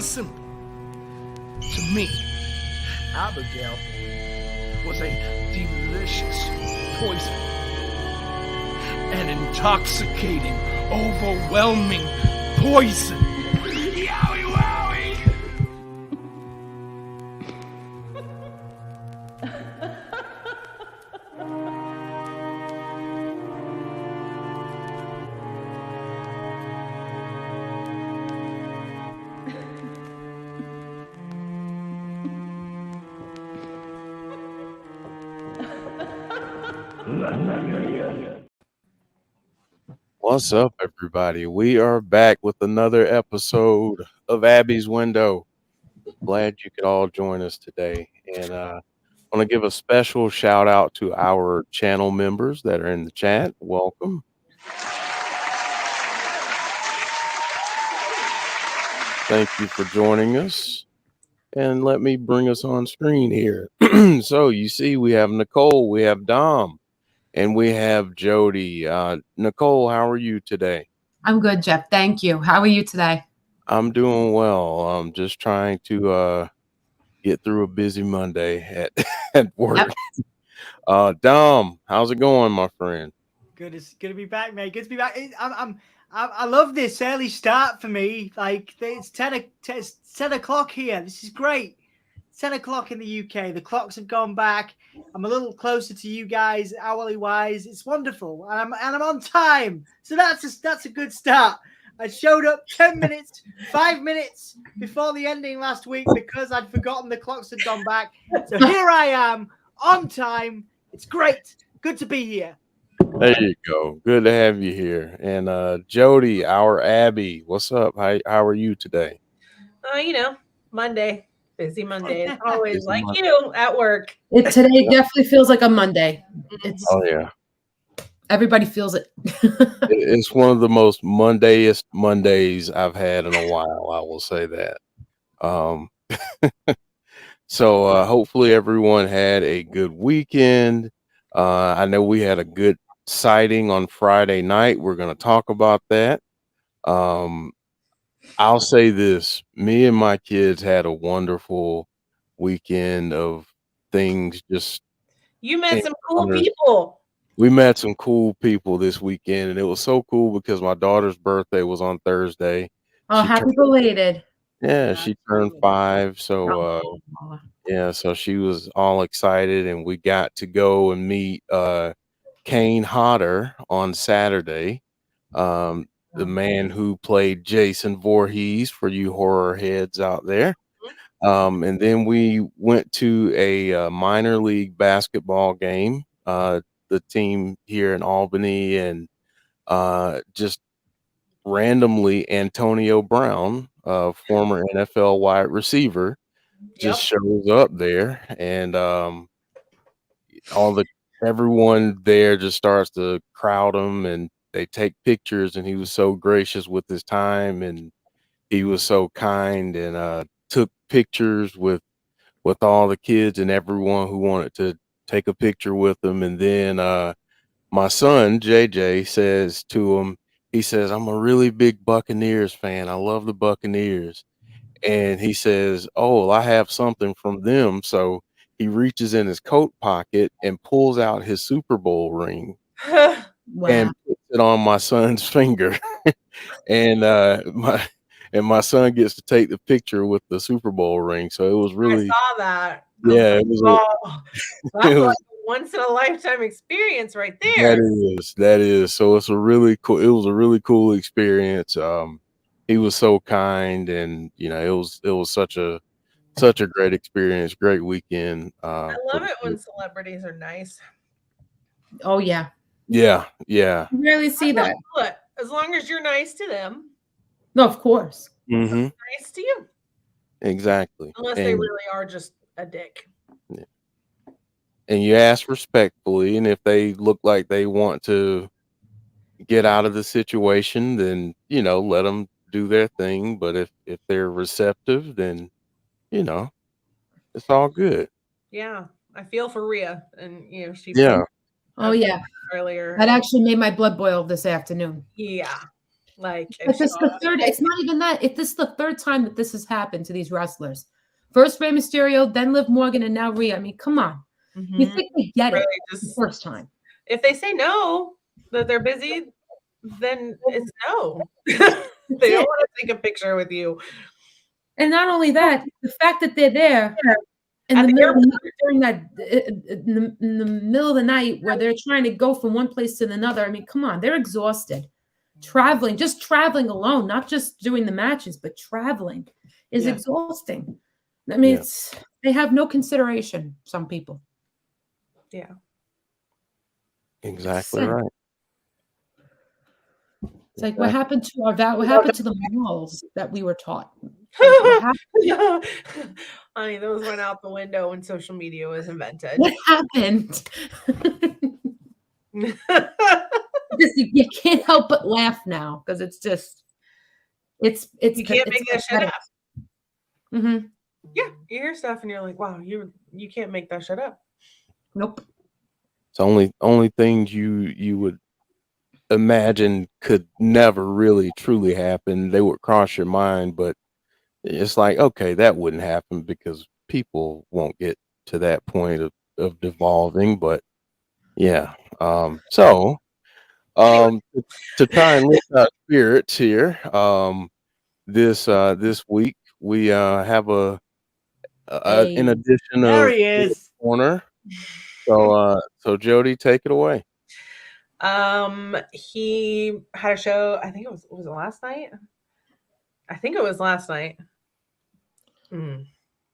simple. To me, Abigail was a delicious poison. An intoxicating, overwhelming poison. Yowie wowie! What's up, everybody? We are back with another episode of Abby's Window. Glad you could all join us today. And I want to give a special shout out to our channel members that are in the chat. Welcome. Thank you for joining us. And let me bring us on screen here. So you see, we have Nicole, we have Dom, and we have Jody. Nicole, how are you today? I'm good, Jeff. Thank you. How are you today? I'm doing well. I'm just trying to get through a busy Monday at work. Yep. Dom, how's it going, my friend? Good to be back, mate. Good to be back. I love this early start for me. Like it's 10 o'clock here. This is great. 10 o'clock in the UK. The clocks have gone back. I'm a little closer to you guys, hourly wise. It's wonderful, and I'm on time. So that's a good start. I showed up 10 minutes, 5 minutes before the ending last week because I'd forgotten the clocks had gone back. So here I am on time. It's great. Good to be here. There you go. Good to have you here. And Jody, our Abby, what's up? How are you today? Monday. Busy Monday. It's always busy like Monday. You at work. Today definitely feels like a Monday. Oh, yeah. Everybody feels it. It's one of the most Mondayest Mondays I've had in a while. I will say that. So hopefully everyone had a good weekend. I know we had a good sighting on Friday night. We're going to talk about that. I'll say this. Me and my kids had a wonderful weekend of things. You met some cool people. We met some cool people this weekend, and it was so cool because my daughter's birthday was on Thursday. Oh, happy belated. Yeah, she turned 5. So, so she was all excited, and we got to go and meet Kane Hodder on Saturday. The man who played Jason Voorhees for you horror heads out there. And then we went to a minor league basketball game. The team here in Albany, and just randomly Antonio Brown, former NFL wide receiver, just shows up there, and everyone there just starts to crowd him, and they take pictures, and he was so gracious with his time, and he was so kind, and took pictures with all the kids and everyone who wanted to take a picture with him. And then my son JJ says to him, he says, "I'm a really big Buccaneers fan. I love the Buccaneers." And he says, "Oh, well, I have something from them." So he reaches in his coat pocket and pulls out his Super Bowl ring. Wow. And puts it on my son's finger. And my son gets to take the picture with the Super Bowl ring. So it was really, I saw that. Yeah, it was that's like a once in a lifetime experience right there. That is. So it was a really cool experience. He was so kind, and it was such a great experience, great weekend. I love it when celebrities are nice. Oh yeah. Yeah. You rarely see that. As long as you're nice to them. No, of course. Mm-hmm. Nice to you. Exactly. Unless they really are just a dick. Yeah. And you ask respectfully, and if they look like they want to get out of the situation, then let them do their thing. But if they're receptive, then it's all good. Yeah, I feel for Rhea, and she. Yeah. Oh yeah. Earlier. That actually made my blood boil this afternoon. Yeah. Like, But this is the third. It's not even that. If this is the third time that this has happened to these wrestlers, first Rey Mysterio, then Liv Morgan, and now Rhea. I mean, come on. You think they get it the first time? If they say no, that they're busy, then it's no. They don't want to take a picture with you. And not only that, the fact that they're there in the middle of the night, during that in the middle of the night where they're trying to go from one place to another. I mean, come on, they're exhausted. Just traveling alone, not just doing the matches, but traveling is exhausting. I mean, they have no consideration. Some people. Yeah. Exactly right. It's like what happened to our what happened to the morals that we were taught? Like, Honey, those went out the window when social media was invented. what happened? You can't help but laugh now because it's just it's you can't make that shit up. Mm-hmm. Yeah, you hear stuff and you're like, wow, you can't make that shit up. Nope. It's only things you would imagine could never really truly happen. They would cross your mind, but it's like, okay, that wouldn't happen because people won't get to that point of devolving. But yeah, to try and lift our spirits here, this week we have an addition There of he is. Corner. So Jodie, take it away. He had a show, I think it was it last night? I think it was last night.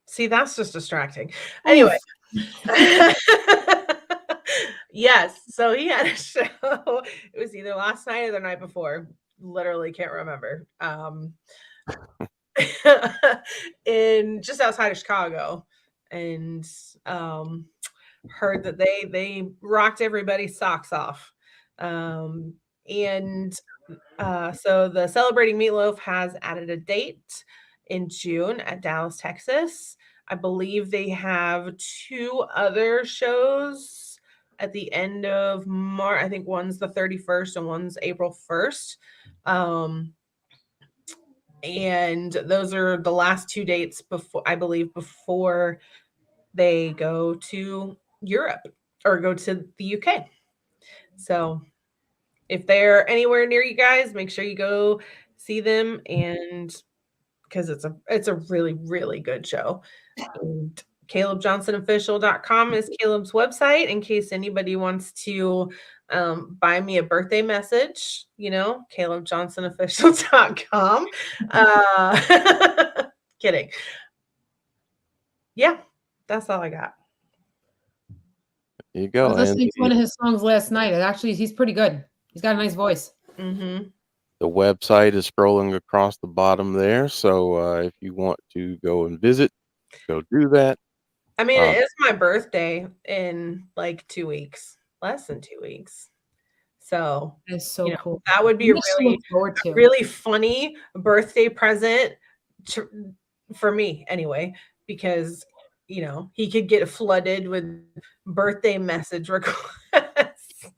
See, that's just distracting. Anyway. Yes, so he had a show. It was either last night or the night before. Literally can't remember. In just outside of Chicago. And heard that they rocked everybody's socks off. So the Celebrating Meatloaf has added a date in June at Dallas, Texas. I believe they have 2 other shows at the end of March. I think one's the 31st and one's April 1st. And those are the last 2 dates before they go to Europe or go to the UK. So if they're anywhere near you guys, make sure you go see them, and because it's a really, really good show. And CalebJohnsonOfficial.com is Caleb's website in case anybody wants to buy me a birthday message, CalebJohnsonOfficial.com. Kidding. Yeah, that's all I got. There you go. I was listening to one of his songs last night. He's pretty good. He's got a nice voice. Mm-hmm. The website is scrolling across the bottom there. So if you want to go and visit, go do that. I mean, it is my birthday in like 2 weeks, less than 2 weeks. So it's so cool. That would be a really funny birthday present for me anyway, because he could get flooded with birthday message requests.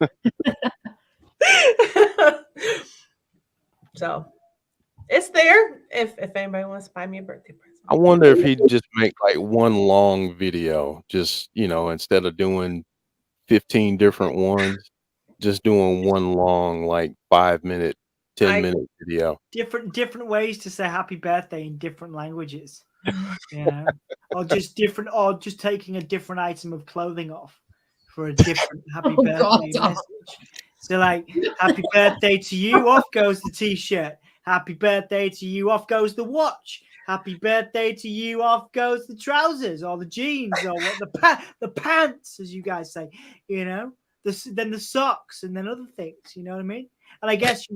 So it's there if anybody wants to buy me a birthday present. I wonder if he'd just make like one long video, just instead of doing 15 different ones, just doing one long like 5-minute, 10-minute video. Different ways to say happy birthday in different languages. Or just taking a different item of clothing off for a different happy birthday message. So like, happy birthday to you, off goes the t-shirt. Happy birthday to you, off goes the watch. Happy birthday to you, off goes the trousers or the jeans or the pants, as you guys say. Then the socks and then other things. You know what I mean? And I guess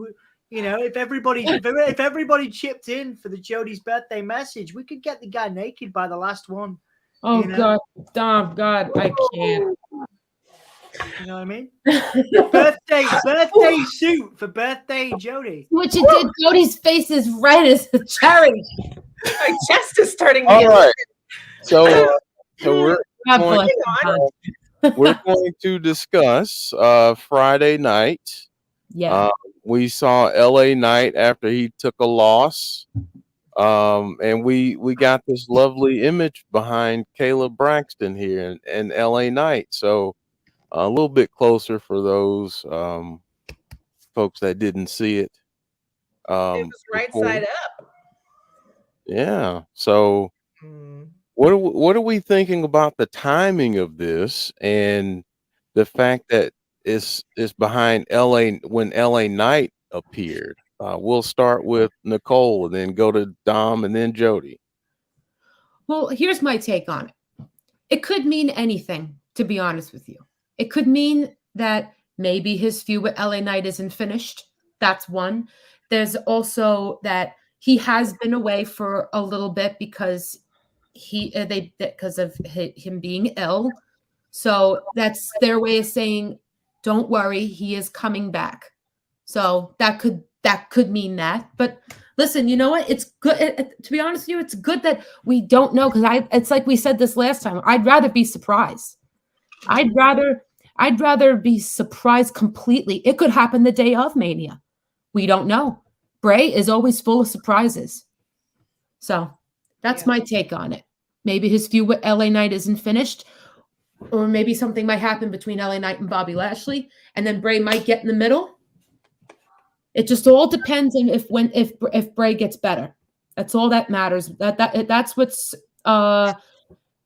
if everybody chipped in for the Jodie's birthday message, we could get the guy naked by the last one. Oh God, I can't. You know what I mean? birthday suit for birthday Jodie. What you did, Jodie's face is red as a cherry. My chest is starting to All get right. So we're going God to discuss Friday night. Yeah. we saw LA Knight after he took a loss. And we got this lovely image behind Kayla Braxton here and LA Knight. So a little bit closer for those folks that didn't see it. It was right Before. side up. Yeah. So what are we thinking about the timing of this and the fact that it's behind LA when LA Knight appeared? We'll start with Nicole and then go to Dom and then Jodie. Well, here's my take on it. It could mean anything, to be honest with you. It could mean that maybe his feud with LA Knight isn't finished. That's one. There's also that he has been away for a little bit because because of him being ill. So that's their way of saying, don't worry, he is coming back. So that could mean that. But listen, you know what? It's good. To be honest with you, it's good that we don't know, because it's like we said this last time. I'd rather be surprised. I'd rather be surprised completely. It could happen the day of Mania. We don't know. Bray is always full of surprises. So that's my take on it. Maybe his feud with LA Knight isn't finished, or maybe something might happen between LA Knight and Bobby Lashley, and then Bray might get in the middle. It just all depends on if Bray gets better. That's all that matters. That's what's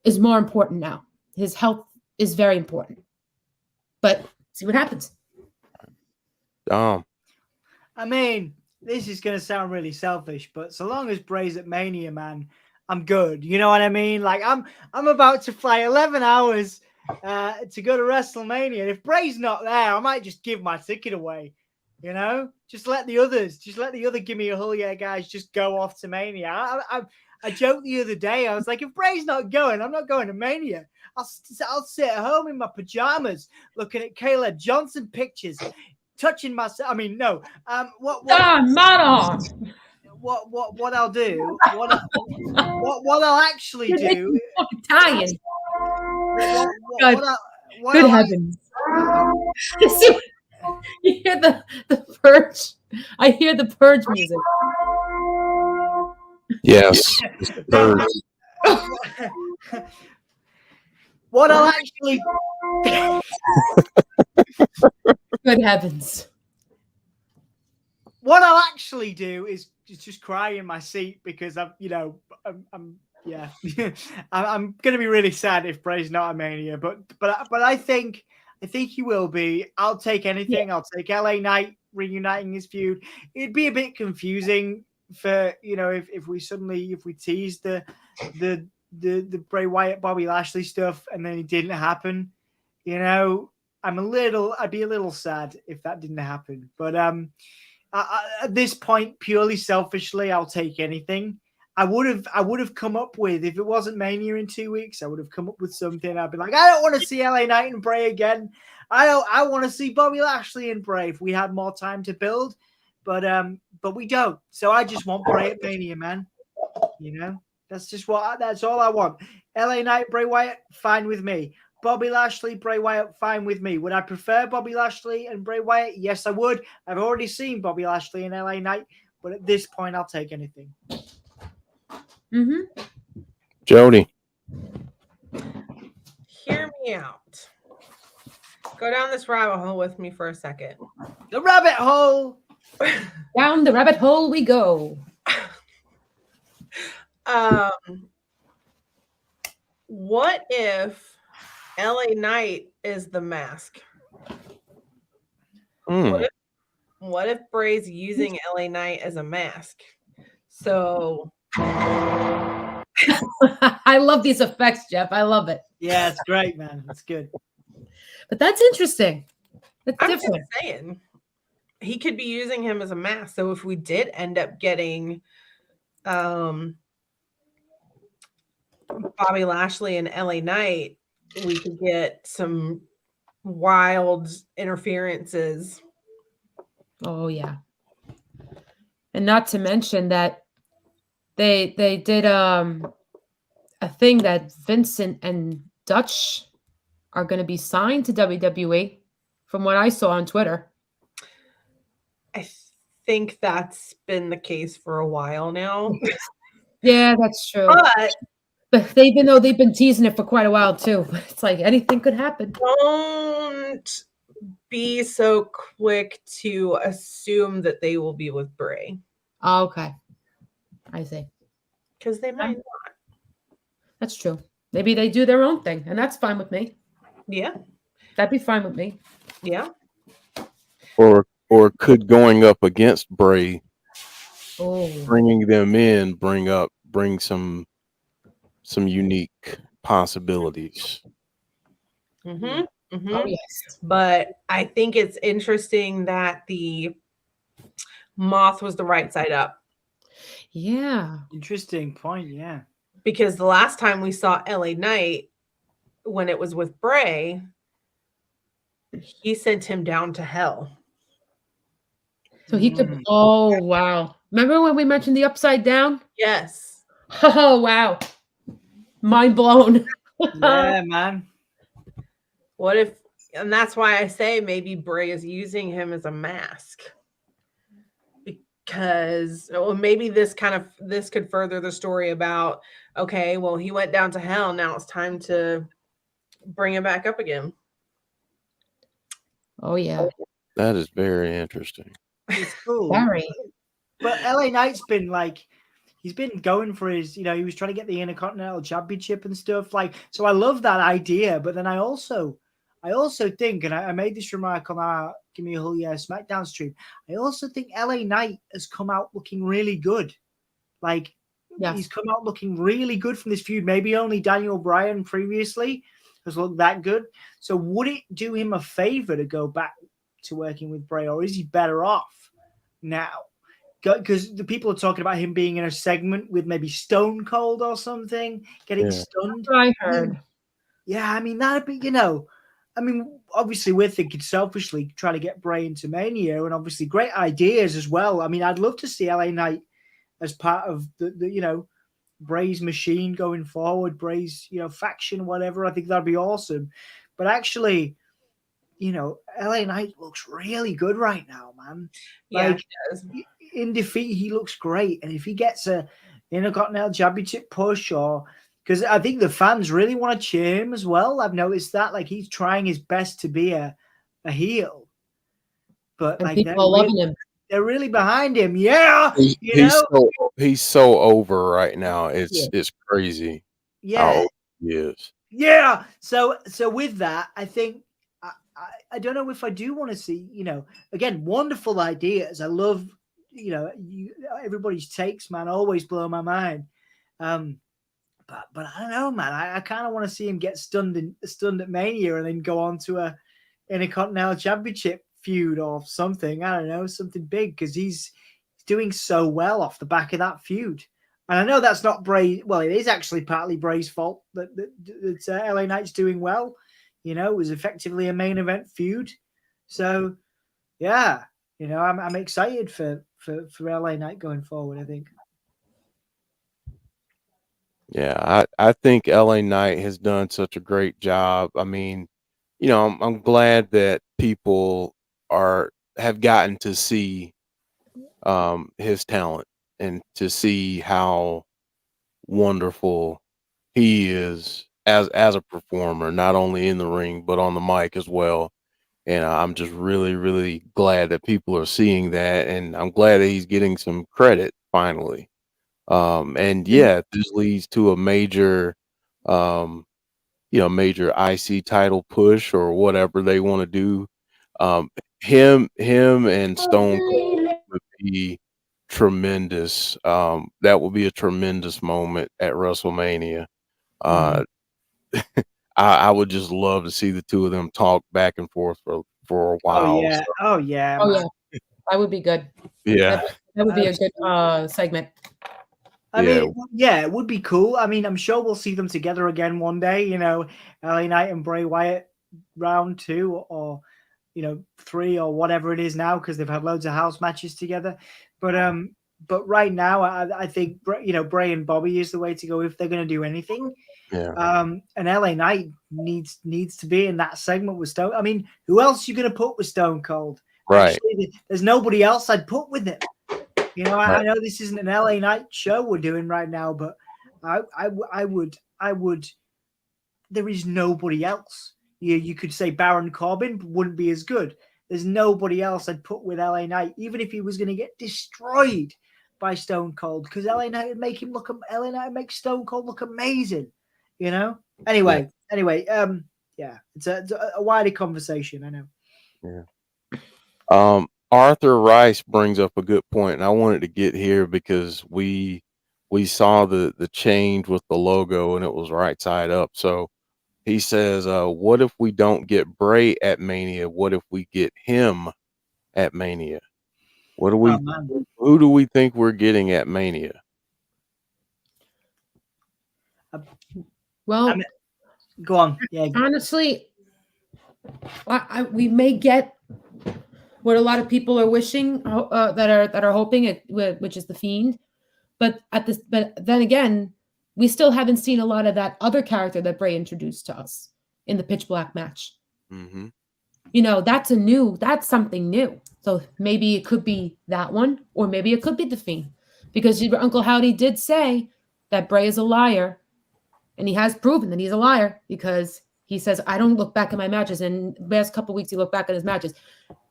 is more important now. His health is very important. But see what happens. I mean, this is going to sound really selfish, but so long as Bray's at Mania, man, I'm good. You know what I mean? Like I'm about to fly 11 hours to go to WrestleMania. And if Bray's not there, I might just give my ticket away. You know, just let the other Give Me a Hull Yeah guys just go off to Mania. I joked the other day. I was like, if Bray's not going, I'm not going to Mania. I'll sit at home in my pajamas looking at Caleb Johnson pictures, touching myself. I mean, no. What I'll do? What I'll actually do? Italian. Good heavens! You hear the purge? I hear the purge music. Yes. What I'll actually Good heavens. What I'll actually do is just cry in my seat, because I'm I'm gonna be really sad if Bray's not a Mania, but I think he will be. I'll take anything. Yeah. I'll take LA Knight reuniting his feud. It'd be a bit confusing for if we tease the Bray Wyatt Bobby Lashley stuff and then it didn't happen. I'd be a little sad if that didn't happen. But at this point, purely selfishly, I'll take anything. I would have come up with, if it wasn't Mania in 2 weeks, I would have come up with something. I'd be like, I don't want to see LA Knight and Bray again. I want to see Bobby Lashley and Bray if we had more time to build, but we don't. So I just want Bray at Mania, man. That's all I want. LA Knight, Bray Wyatt, fine with me. Bobby Lashley, Bray Wyatt, fine with me. Would I prefer Bobby Lashley and Bray Wyatt? Yes, I would. I've already seen Bobby Lashley and LA Knight, but at this point, I'll take anything. Mm-hmm. Jodie. Hear me out. Go down this rabbit hole with me for a second. The rabbit hole. Down the rabbit hole we go. What if LA Knight is the mask? What if Bray's using LA Knight as a mask? So I love these effects, Jeff. I love it. Yeah, it's great, man. It's good. But that's interesting. That's I'm different. just saying, he could be using him as a mask. So if we did end up getting Bobby Lashley and LA Knight, we could get some wild interferences. Oh yeah. And not to mention that they did a thing that Vincent and Dutch are going to be signed to WWE, from what I saw on Twitter. I think that's been the case for a while now. Yeah, that's true. But But even though they've been teasing it for quite a while too, it's like anything could happen. don't be so quick to assume that they will be with Bray, Oh, okay, I see. because they might not. That's true. Maybe they do their own thing, and that's fine with me. Yeah, That'd be fine with me. yeah. Or could going up against Bray, Oh, bringing them in, bring some unique possibilities. Mm-hmm. Mm-hmm. oh yes. But I think it's interesting that the Moth was the right side up, Yeah. Interesting point. Yeah. because the last time we saw LA Knight, when it was with Bray, he sent him down to hell. So he could. Oh wow. Remember when we mentioned the upside down? Yes. Oh wow. Mind blown. Yeah, man. What if, and that's why I say maybe Bray is using him as a mask. Because well, maybe this could further the story about, okay, well, he went down to hell. Now it's time to bring him back up again. Oh yeah. That is very interesting. It's cool. Very. But LA Knight's been like, he's been going for his, he was trying to get the Intercontinental Championship and stuff. Like, so I love that idea. But then I also think, and I made this remark on our Give Me a Whole Year SmackDown stream, I also think LA Knight has come out looking really good. Like, Yes. he's come out looking really good from this feud. Maybe only Daniel Bryan previously has looked that good. So would it do him a favor to go back to working with Bray, or is he better off now? Because the people are talking about him being in a segment with maybe Stone Cold or something, getting stunned. That's what I heard. Yeah, I mean, that'd be, obviously we're thinking selfishly trying to get Bray into Mania, and obviously great ideas as well. I mean, I'd love to see LA Knight as part of the Bray's machine going forward, Bray's, faction, whatever. I think that'd be awesome. But actually, LA Knight looks really good right now, man. Yeah, Like, he does. in defeat, he looks great. And if he gets a Intercontinental Championship push, or because I think the fans really want to cheer him as well. I've noticed that, like, he's trying his best to be a heel, but And like people are loving him. they're really behind him. Yeah, He's so over right now. It's crazy. yeah, How old he is. yeah. So with that, I think I don't know if I do want to see, again, wonderful ideas. I love, everybody's takes, man, always blow my mind. But I don't know, man. I kind of want to see him get stunned at Mania and then go on to a Intercontinental Championship feud or something. I don't know, something big, because he's doing so well off the back of that feud. And I know that's not Bray. Well, it is actually partly Bray's fault that LA Knight's doing well. It was effectively a main event feud. So, yeah, I'm excited for LA Knight going forward, I think. Yeah, I think LA Knight has done such a great job. I mean, I'm glad that people have gotten to see his talent and to see how wonderful he is as a performer, not only in the ring but on the mic as well. And I'm just really, really glad that people are seeing that, and I'm glad that he's getting some credit finally. And yeah, this leads to a major major IC title push or whatever they want to do. Him and Stone Cold would be tremendous. That would be a tremendous moment at WrestleMania. I would just love to see the two of them talk back and forth for a while. Oh yeah. That would be good. Yeah. That would be a good segment. I mean, yeah, it would be cool. I mean, I'm sure we'll see them together again one day, LA Knight and Bray Wyatt round 2 or 3 or whatever it is now, because they've had loads of house matches together. But right now, I think Bray and Bobby is the way to go if they're going to do anything. Yeah. And LA Knight needs to be in that segment with Stone. I mean, who else are you going to put with Stone Cold? Right. Actually, there's nobody else I'd put with him. You know, I know this isn't an LA Knight show we're doing right now, but I would. There is nobody else. You could say Baron Corbin wouldn't be as good. There's nobody else I'd put with LA Knight, even if he was going to get destroyed by Stone Cold, because LA Knight would make Stone Cold look amazing. You know. Anyway, yeah, it's a wider conversation. I know. Yeah. Arthur Rice brings up a good point, and I wanted to get here because we saw the change with the logo, and it was right side up. So he says, "What if we don't get Bray at Mania? What if we get him at Mania? What do we? Oh, man. Who do we think we're getting at Mania?" Well, go on. Yeah. Honestly, we may get what a lot of people are wishing, that are hoping it, which is the Fiend. But then again, we still haven't seen a lot of that other character that Bray introduced to us in the Pitch Black match. Mm-hmm. You know, that's something new. So maybe it could be that one, or maybe it could be the Fiend, because your Uncle Howdy did say that Bray is a liar, and he has proven that he's a liar, because he says, "I don't look back at my matches." And the last couple of weeks, he looked back at his matches.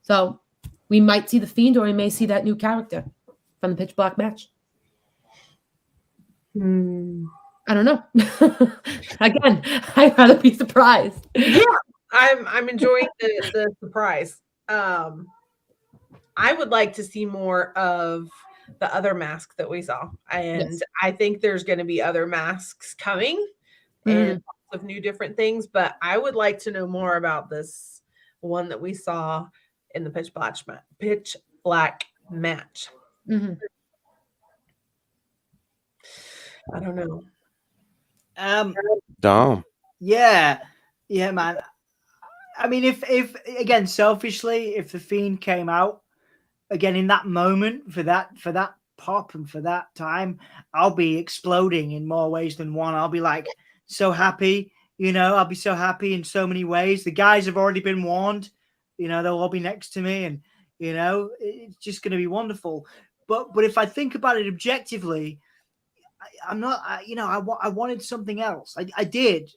So we might see the Fiend, or we may see that new character from the Pitch Black match. I don't know. Again, I'd rather be surprised. Yeah, I'm enjoying the surprise. I would like to see more of the other mask that we saw, and Yes. I think there's going to be other masks coming and lots of new different things. But I would like to know more about this one that we saw in the Pitch Black match. Mm-hmm. I don't know. Dom. Yeah, man. I mean, if again, selfishly, if the Fiend came out again in that moment for that pop and for that time, I'll be exploding in more ways than one. I'll be like so happy, you know. I'll be so happy in so many ways. The guys have already been warned, you know. They'll all be next to me, and you know, it's just going to be wonderful. But if I think about it objectively, I'm not, you know, I wanted something else. I did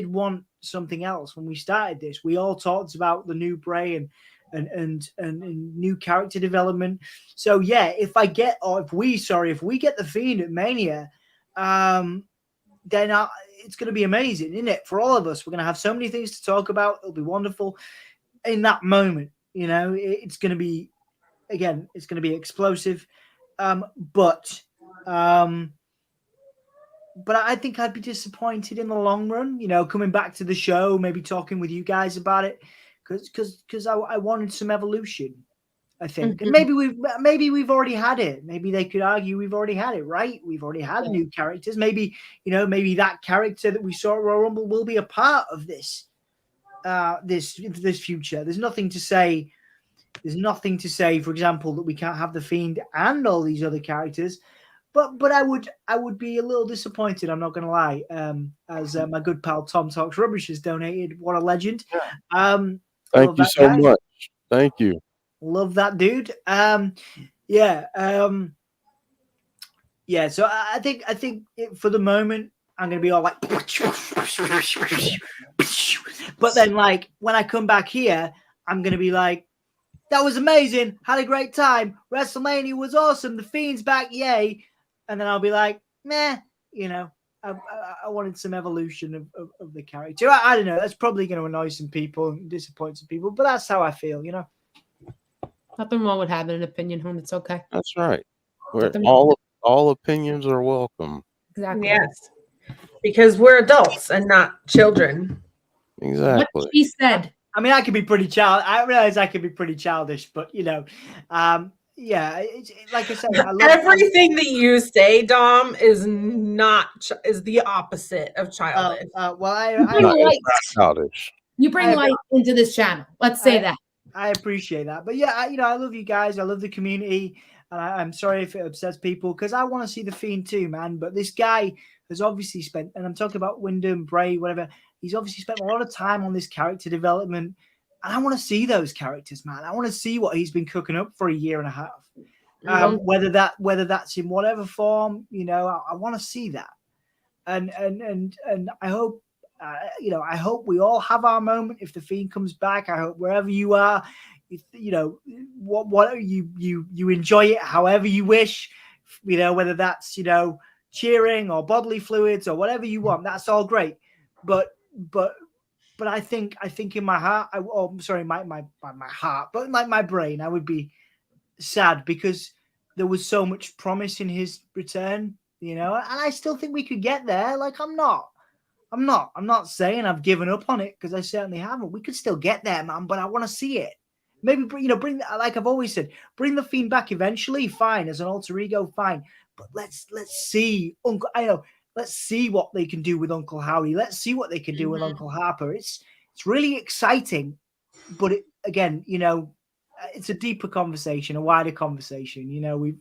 want something else when we started this. We all talked about the new Bray and new character development. So yeah, if we get the Fiend at Mania, then it's going to be amazing, isn't it? For all of us, we're going to have so many things to talk about. It'll be wonderful in that moment. You know, it's going to be, again, it's going to be explosive. But I think I'd be disappointed in the long run, you know, coming back to the show, maybe talking with you guys about it, because I wanted some evolution, I think. Mm-hmm. And maybe we've already had it. Maybe they could argue we've already had it, right? We've already had new characters. Maybe, you know, maybe that character that we saw at Royal Rumble will be a part of this future. There's nothing to say, for example, that we can't have the Fiend and all these other characters. But I would be a little disappointed. I'm not going to lie. As my good pal Tom Talks Rubbish has donated. What a legend! Thank you so much. Thank you. Love that dude. Yeah. So I think for the moment I'm going to be all like, but then like when I come back here, I'm going to be like, that was amazing. Had a great time. WrestleMania was awesome. The Fiend's back, yay! And then I'll be like, meh, you know, I wanted some evolution of the character. I don't know. That's probably going to annoy some people and disappoint some people, but that's how I feel, you know. Nothing wrong with having an opinion, hon. It's okay. That's right. All opinions are welcome. Exactly. Yes, because we're adults and not children. Exactly. What she said. I mean, I realize I can be pretty childish, but you know, yeah, like I said, Everything that you say, Dom, is the opposite of childish. Childish. You bring light into this channel. Let's say that. I appreciate that, but yeah, I love you guys. I love the community, and I'm sorry if it upsets people because I want to see the Fiend too, man. But this guy has obviously spent, and I'm talking about Wyndham, Bray, whatever. He's obviously spent a lot of time on this character development. And I want to see those characters, man. I want to see what he's been cooking up for a year and a half. Whether that's in whatever form, I want to see that. And I hope, I hope we all have our moment. If the Fiend comes back, I hope wherever you are, what you enjoy it however you wish, whether that's cheering or bodily fluids or whatever you want. That's all great, but I think in my heart, my heart, but like my brain, I would be sad because there was so much promise in his return, and I still think we could get there. Like I'm not saying I've given up on it, because I certainly haven't. We could still get there, man, but I want to see it. Maybe bring, like I've always said, bring the Fiend back eventually, fine, as an alter ego, fine. But let's see let's see what they can do with Uncle Howdy. Let's see what they can do with Uncle Harper. It's really exciting, but again, it's a deeper conversation, a wider conversation,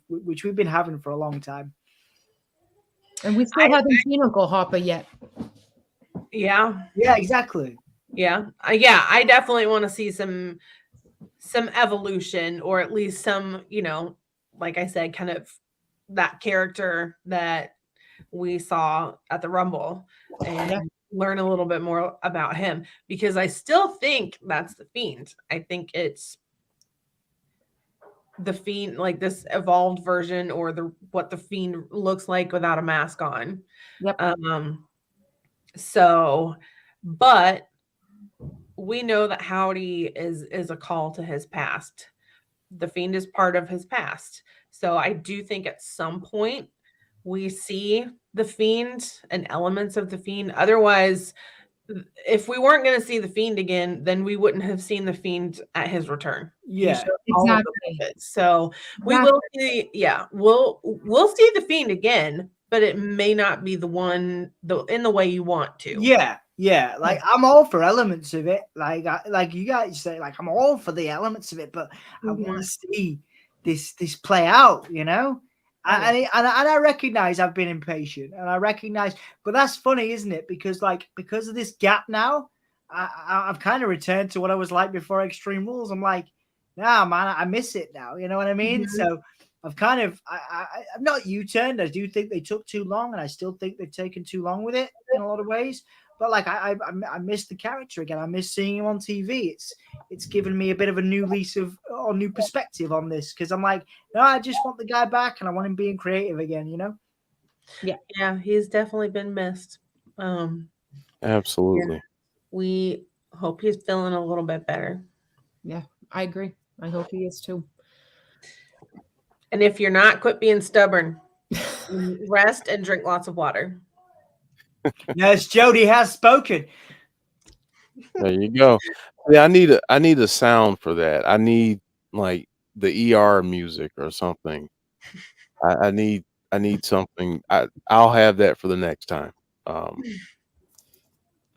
which we've been having for a long time. And we still haven't seen Uncle Harper yet. Yeah. Yeah, exactly. Yeah. I definitely want to see some evolution, or at least some, like I said, kind of that character that we saw at the Rumble, and learn a little bit more about him, because I still think that's the Fiend. I think it's the Fiend, like this evolved version, or what the Fiend looks like without a mask on. Yep. So, but we know that Howdy is a call to his past. The Fiend is part of his past. So I do think at some point we see the Fiend and elements of the Fiend. Otherwise, if we weren't going to see the Fiend again, then we wouldn't have seen the Fiend at his return. Yeah, exactly. So we will see. Yeah, we'll see the Fiend again, but it may not be the one in the way you want to. Yeah. Like I'm all for elements of it. Like you guys say, like I'm all for the elements of it, but I want to see this play out. And I recognize I've been impatient, and I recognize, but that's funny, isn't it? Because of this gap now, I've kind of returned to what I was like before Extreme Rules. I'm like, nah, man, I miss it now. You know what I mean? Mm-hmm. So I've kind of, I've not U-turned. I do think they took too long, and I still think they've taken too long with it in a lot of ways. But like I miss the character again. I miss seeing him on TV. It's given me a bit of a new lease of or new perspective on this, because I'm like, no, I just want the guy back, and I want him being creative again. Yeah, he's definitely been missed. Absolutely. Yeah. We hope he's feeling a little bit better. Yeah, I agree. I hope he is too. And if you're not, quit being stubborn. Rest and drink lots of water. Yes, Jodie has spoken. There you go. Yeah, I need a sound for that. I need like the ER music or something. I need something. I'll have that for the next time.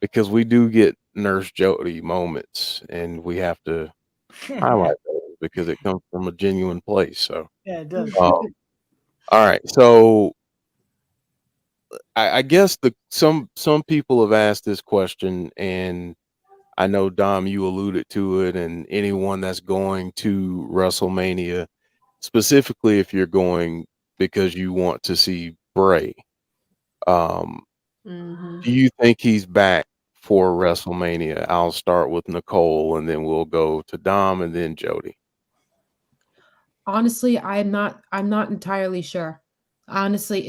Because we do get Nurse Jodie moments, and we have to highlight those because it comes from a genuine place. So yeah, it does. All right, so I guess some people have asked this question, and I know, Dom, you alluded to it, and anyone that's going to WrestleMania, specifically if you're going because you want to see Bray, do you think he's back for WrestleMania? I'll start with Nicole, and then we'll go to Dom, and then Jodie. Honestly, I'm not entirely sure. Honestly,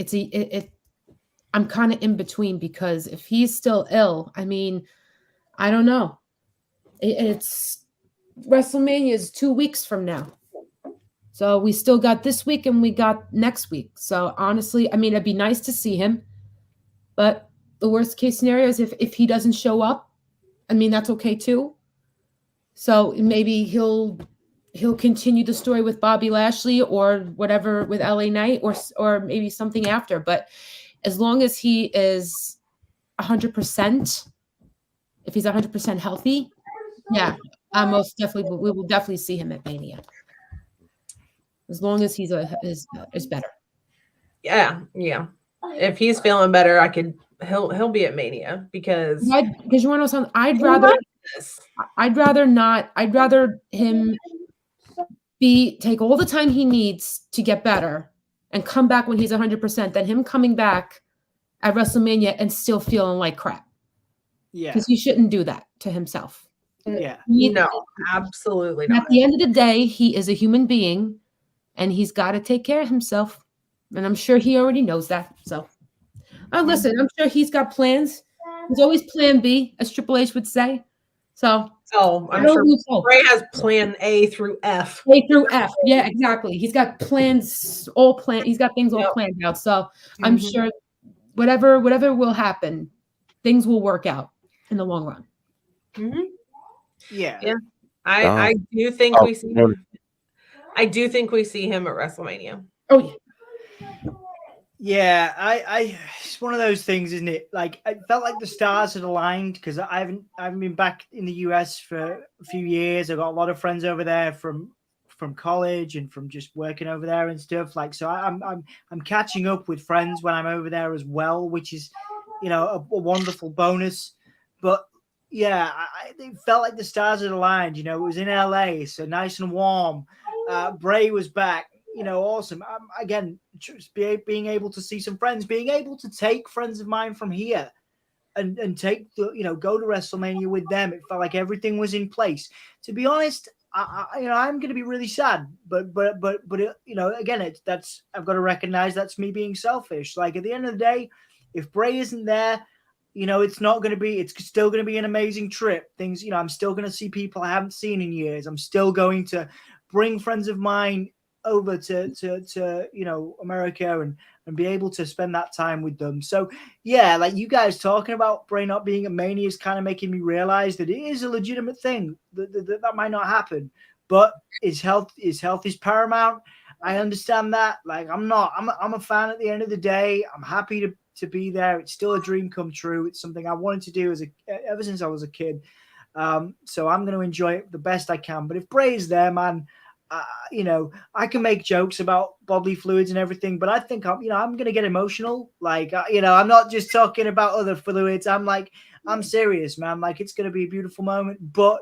I'm kind of in between, because if he's still ill, I mean, I don't know. It's WrestleMania is 2 weeks from now. So we still got this week and we got next week. So honestly, I mean, it'd be nice to see him. But the worst case scenario is if he doesn't show up, I mean, that's okay too. So maybe he'll continue the story with Bobby Lashley or whatever with LA Knight, or maybe something after. But as long as he is 100%, if he's 100% healthy, yeah, most definitely, we will definitely see him at Mania. As long as he's is better. Yeah. If he's feeling better, he'll be at Mania, because you want to know something? I'd rather this. I'd rather not. I'd rather him take all the time he needs to get better and come back when he's 100% than him coming back at WrestleMania and still feeling like crap. Yeah. Because he shouldn't do that to himself. Yeah. No, absolutely At not. the end of the day, he is a human being and he's got to take care of himself. And I'm sure he already knows that. So, listen, I'm sure he's got plans. There's always plan B, as Triple H would say. So, I'm sure Bray has plan A through F. A through F. Yeah, exactly. He's got plans all planned. He's got things all planned out. So I'm sure whatever will happen, things will work out in the long run. Yeah. I do think we see him. I do think we see him at WrestleMania. Oh yeah. Yeah, it's one of those things, isn't it? Like, I felt like the stars had aligned because I haven't been back in the US for a few years. I've got a lot of friends over there from college and from just working over there and stuff. Like, so I'm catching up with friends when I'm over there as well, which is, you know, a wonderful bonus. But yeah, it felt like the stars had aligned. You know, it was in LA, so nice and warm. Bray was back. You know, awesome. Again, just being able to see some friends, being able to take friends of mine from here and take go to WrestleMania with them. It felt like everything was in place. To be honest, I'm going to be really sad, but again, I've got to recognize that's me being selfish. Like, at the end of the day, if Bray isn't there, it's still going to be an amazing trip. Things, I'm still going to see people I haven't seen in years. I'm still going to bring friends of mine over to America and be able to spend that time with them. So yeah, like you guys talking about Bray not being at Mania is kind of making me realize that it is a legitimate thing that might not happen, but his health is paramount. I understand that. Like, I'm a fan at the end of the day. I'm happy to be there. It's still a dream come true. It's something I wanted to do ever since I was a kid. So I'm going to enjoy it the best I can. But if Bray is there, man, I can make jokes about bodily fluids and everything, but I think I'm going to get emotional. Like, I'm not just talking about other fluids. I'm serious, man. Like, it's going to be a beautiful moment. But,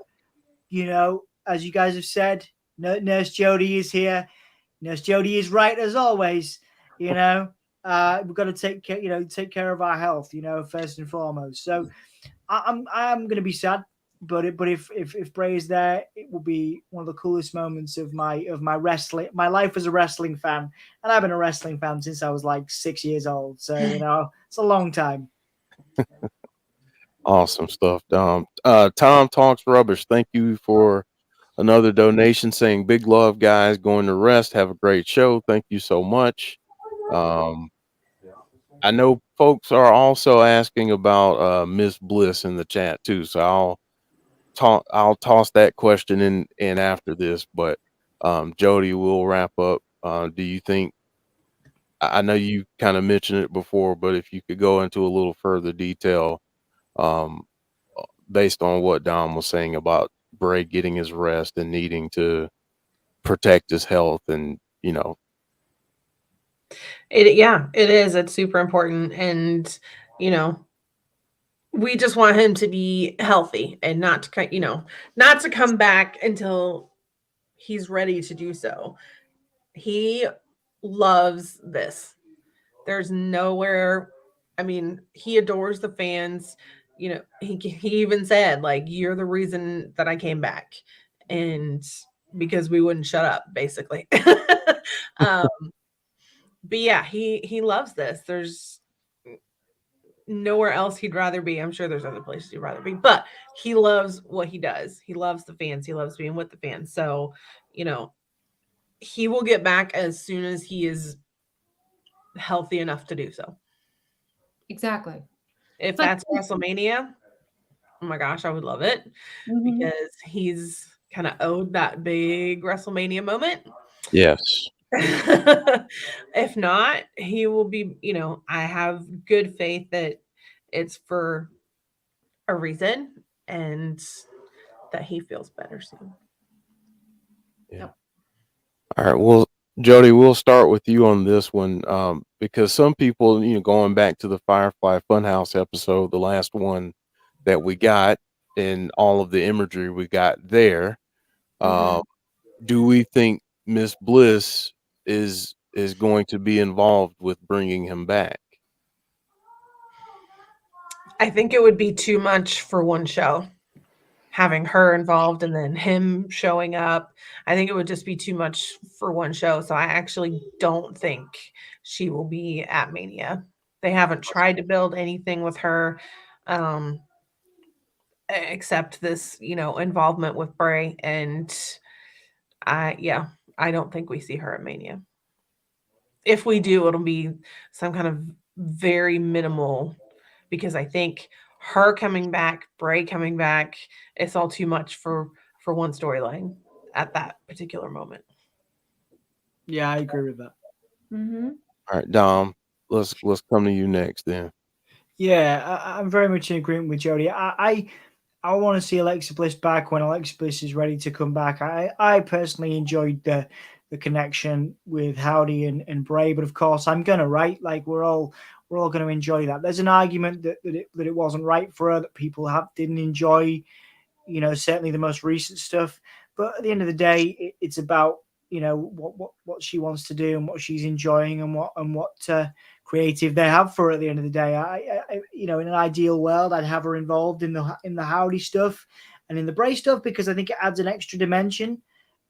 as you guys have said, Nurse Jodie is here. Nurse Jodie is right as always. We've got to take care of our health, first and foremost. So I'm going to be sad. But if Bray is there, it will be one of the coolest moments of my life as a wrestling fan, and I've been a wrestling fan since I was like 6 years old. So it's a long time. Awesome stuff, Dom. Tom Talks Rubbish. Thank you for another donation, saying big love, guys. Going to rest. Have a great show. Thank you so much. I know folks are also asking about Miss Bliss in the chat too, so I'll toss that question in after this, but Jodie, will wrap up. Do you think, I know you kind of mentioned it before, but if you could go into a little further detail based on what Dom was saying about Bray getting his rest and needing to protect his health, and it is. It's super important, and we just want him to be healthy and not to come back until he's ready to do so. He loves this. There's nowhere. I mean, he adores the fans. He even said, like, you're the reason that I came back, and because we wouldn't shut up, basically. But yeah, he loves this. There's nowhere else he'd rather be. I'm sure there's other places he'd rather be, but he loves what he does. He loves the fans. He loves being with the fans. So, he will get back as soon as he is healthy enough to do so. Exactly. If that's WrestleMania, oh my gosh, I would love it, because he's kind of owed that big WrestleMania moment. yes. If not, he will be, I have good faith that it's for a reason and that he feels better soon. Yeah. All right. Well, Jodie, we'll start with you on this one, because some people, going back to the Firefly Funhouse episode, the last one that we got, and all of the imagery we got there. Mhm. Do we think Miss Bliss is going to be involved with bringing him back? I think it would be too much for one show, having her involved and then him showing up. I think it would just be too much for one show. So I actually don't think she will be at Mania. They haven't tried to build anything with her, um, except this, involvement with Bray. And I don't think we see her at Mania. If we do, it'll be some kind of very minimal, because I think her coming back, Bray coming back, it's all too much for one storyline at that particular moment. Yeah, I agree with that. Mhm. All right, Dom, let's come to you next then. Yeah, I'm very much in agreement with Jodie. I want to see Alexa Bliss back when Alexa Bliss is ready to come back. I personally enjoyed the connection with Howdy and Bray, but of course I'm gonna, right? Like we're all going to enjoy that. There's an argument that it wasn't right for her, that people didn't enjoy, certainly the most recent stuff. But at the end of the day, it's about what she wants to do and what she's enjoying and what creative they have for her at the end of the day. I in an ideal world, I'd have her involved in the Howdy stuff and in the Bray stuff, because I think it adds an extra dimension.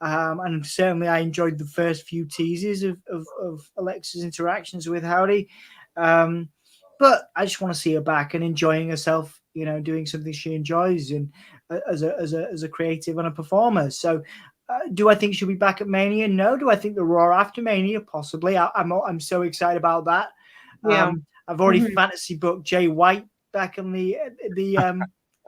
And certainly I enjoyed the first few teases of Alexa's interactions with Howdy. But I just want to see her back and enjoying herself, doing something she enjoys, and as a creative and a performer. So do I think she'll be back at Mania? No. Do I think the Raw after Mania? Possibly. I'm so excited about that. Yeah. I've already Mhm. fantasy booked Jay White back on the There you Raw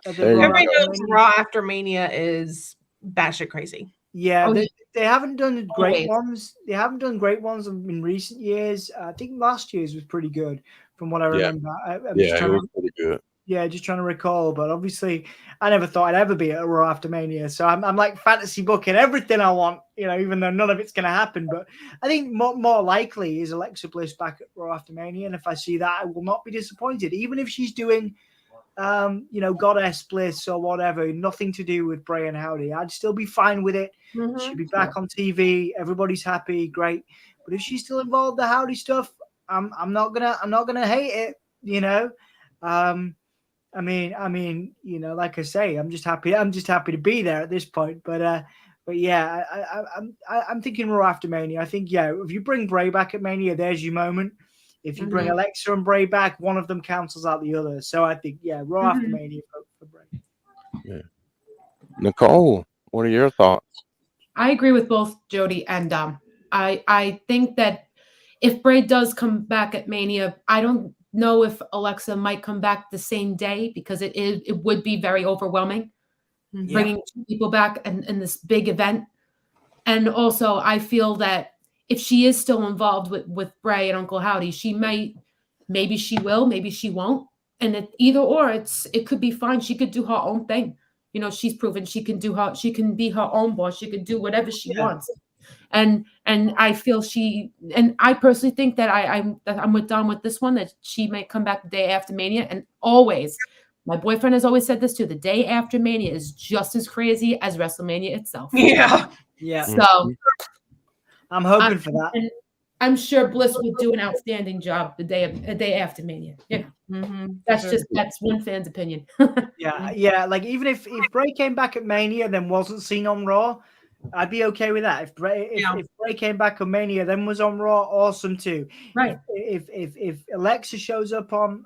Everybody after knows Mania. Raw after Mania is batshit crazy. Yeah, Oh, yeah. they haven't done great Always. ones. They haven't done great ones in recent years. I think last year's was pretty good, from what I Yeah. remember. I'm Yeah, just it trying was to, pretty good. just trying to recall. But obviously, I never thought I'd ever be at a Raw after Mania. So I'm like fantasy booking everything I want, even though none of it's going to happen. But I think more likely is Alexa Bliss back at Raw after Mania, and if I see that, I will not be disappointed, even if she's doing Goddess Bliss or whatever, nothing to do with Bray and Howdy. I'd still be fine with it. Mhm. She'd be back on TV. Everybody's happy, great. But if she's still involved in the Howdy stuff, I'm not gonna hate it. I mean, like I say, I'm just happy to be there at this point. But yeah, I'm thinking Raw after Mania. I think, yeah, if you bring Bray back at Mania, there's your moment. If you bring Mhm. Alexa and Bray back, one of them cancels out the other. So I think, yeah, Raw after Mhm. Mania for Bray. Yeah. Nicole, what are your thoughts? I agree with both Jody and Dom. I think that if Bray does come back at Mania, I don't know if Alexa might come back the same day, because it would be very overwhelming Mhm. Yeah. bringing two people back in this big event. And also, I feel that if she is still involved with Bray and Uncle Howdy, maybe she will, maybe she won't. And either or, it could be fine. She could do her own thing. She's proven she can be her own boss. She can do whatever she Yeah. wants. And I feel and I personally think that I'm with Dom with this one, that she might come back the day after Mania. And always, my boyfriend has always said this too: the day after Mania is just as crazy as WrestleMania itself. Yeah. Yeah. So I'm hoping for that. and I'm sure Bliss will do an outstanding job the day after Mania. Mhm. That's one fan's opinion. Yeah. Like even if Bray came back at Mania and then wasn't seen on Raw, I'd be okay with that. If Bray came back on Mania then was on Raw, awesome too. Right. If Alexa shows up on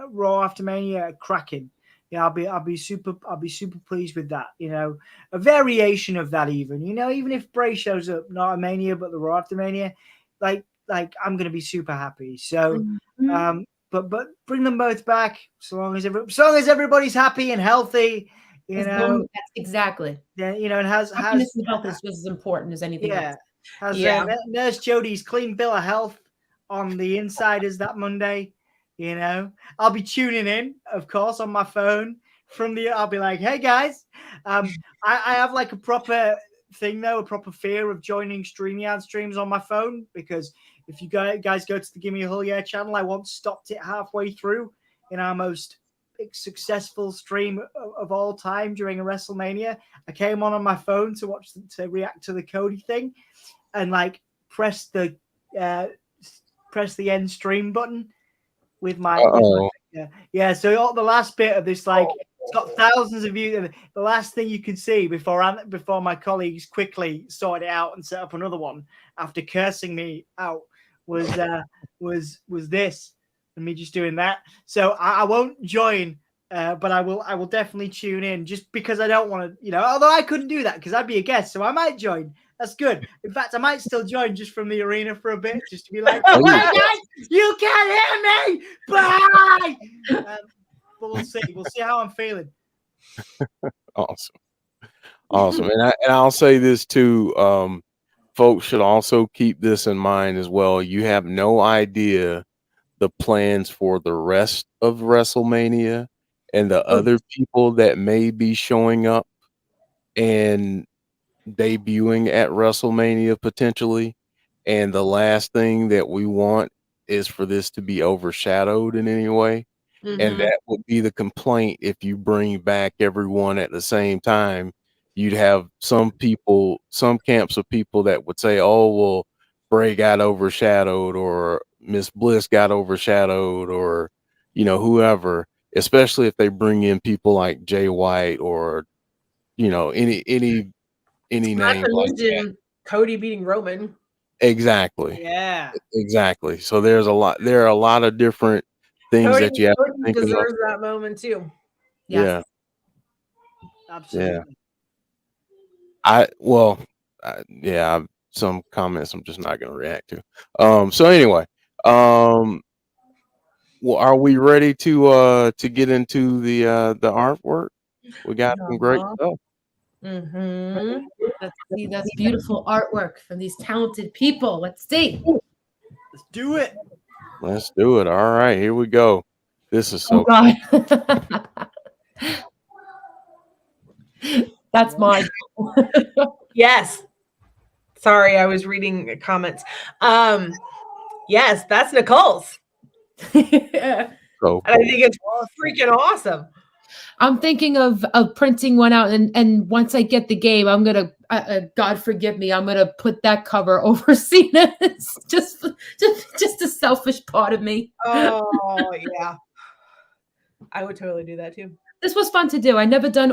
Raw after Mania, cracking. Yeah, I'll be super pleased with that. A variation of that even. Even if Bray shows up not at Mania but the Raw after Mania, like I'm gonna be super happy. So Mhm. but bring them both back, so long as everybody's happy and healthy, That's exactly. Yeah, and has Happiness and health is just as important as anything yeah else. has Yeah. Nurse Jodie's clean bill of health on the insiders that Monday. I'll be tuning in, of course, on my phone I'll be like, hey guys, I have like a proper thing though, a proper fear of joining StreamYard streams on my phone, because if you guys go to the Gimme a Hull Yeah channel, I once stopped it halfway through in our most successful stream of all time during a WrestleMania. I came on my phone to react to the Cody thing, and like press the end stream button with my yeah. So the last bit of this, like, it's got thousands of views. The last thing you can see before my colleagues quickly sorted it out and set up another one after cursing me out was this, and me just doing that. So I won't join, but I will definitely tune in, just because I don't want to, although I couldn't do that because I'd be a guest, so I might join. That's good. In fact, I might still join just from the arena for a bit, just to be like, "Oh my God, you can't hear me! Bye!" But we'll see. We'll see how I'm feeling. Awesome. And I'll say this too. Folks should also keep this in mind as well. You have no idea the plans for the rest of WrestleMania and the other people that may be showing up and debuting at WrestleMania potentially. And the last thing that we want is for this to be overshadowed in any way. And that would be the complaint if you bring back everyone at the same time. You'd have some camps of people that would say, "Oh, well, Bray got overshadowed, or Miss Bliss got overshadowed, or whoever." Especially if they bring in people like Jay White or any name like that. Cody beating Roman. Exactly. Yeah. Exactly. So there are a lot of different things that you have to think about. Deserves that moment too. Yes. Yeah. Absolutely. Yeah. Some comments I'm just not going to react to. So anyway, well, are we ready to get into the artwork? We got some great stuff. Let's see. That's beautiful artwork from these talented people. Let's see. Let's do it. Let's do it. All right, here we go. This is so God. That's mine. Yes. Sorry, I was reading comments. Yes, that's Nicole's. so And I think it's freaking awesome. I'm thinking of printing one out, and once I get the game, I'm gonna God forgive me, I'm gonna put that cover over Cena. It's just a selfish part of me. Oh yeah, I would totally do that too. This was fun to do. I never done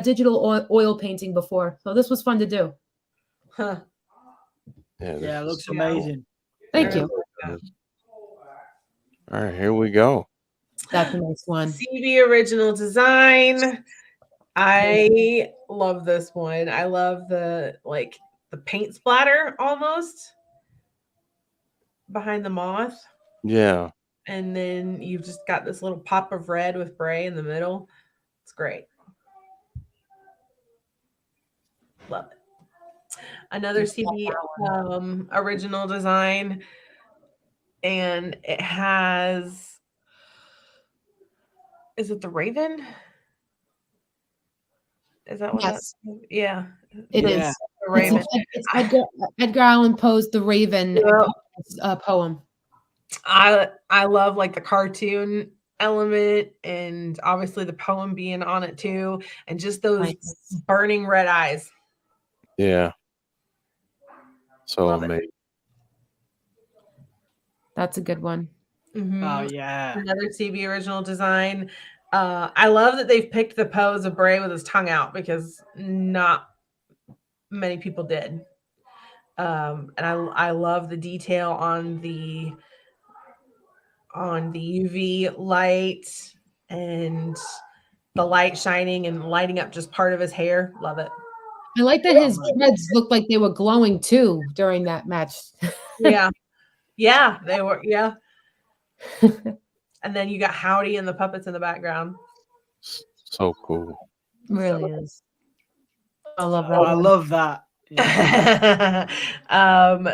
digital oil painting before, so this was fun to do. Huh? Yeah, it looks amazing. Thank you. All right, here we go. That's a nice one. CB original design. I love this one. I love the paint splatter almost behind the moth. Yeah. And then you've just got this little pop of red with Bray in the middle. It's great. Love it. Another CB original design. And it has, is it the Raven? Is that what Yes. Yeah. It is. The Raven. It's Edgar Allan Poe's The Raven poem. I love the cartoon element, and obviously the poem being on it too, and just those burning red eyes. Yeah. So amazing. That's a good one. Oh yeah. Another CB original design. I love that they've picked the pose of Bray with his tongue out, because not many people did. And I love the detail on the UV light and the light shining and lighting up just part of his hair. Love it. I like that his dreads looked like they were glowing too during that match. Yeah. Yeah, they were. Yeah. And then you got Howdy and the puppets in the background. So cool. Really is. I love that. Oh, I love that. Yeah.